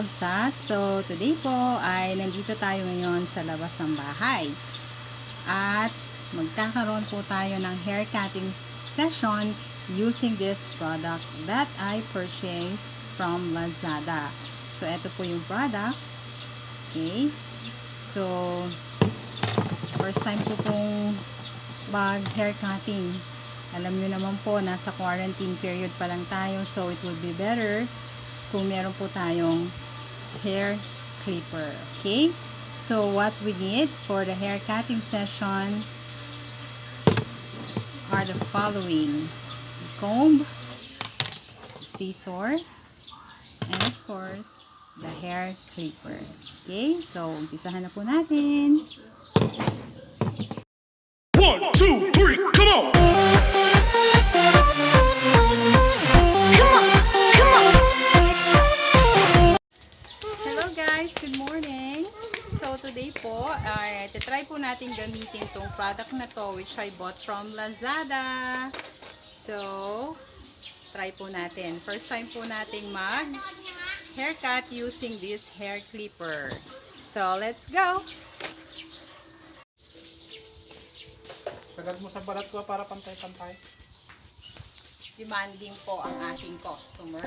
kabsat. So, today po ay nandito tayo ngayon sa labas ng bahay. At magkakaroon po tayo ng hair cutting session using this product that I purchased from Lazada. So, ito po yung product. Okay. So, first time ko pong mag-hair cutting. Alam nyo naman po, nasa quarantine period pa lang tayo. So, it would be better kung meron po tayong hair clipper. Okay? So, what we need for the hair cutting session are the following: comb, scissor, and of course, the hair clipper. Okay? So, umpisahan na po natin. 1, 2, 3, come on! Hello guys, good morning. So today po, try po natin gamitin tong product na to which I bought from Lazada. So, try po natin. First time po nating mag haircut using this hair clipper. So, let's go! Sagad mo sa balat ko para pantay-pantay. Demanding po ang ating customer.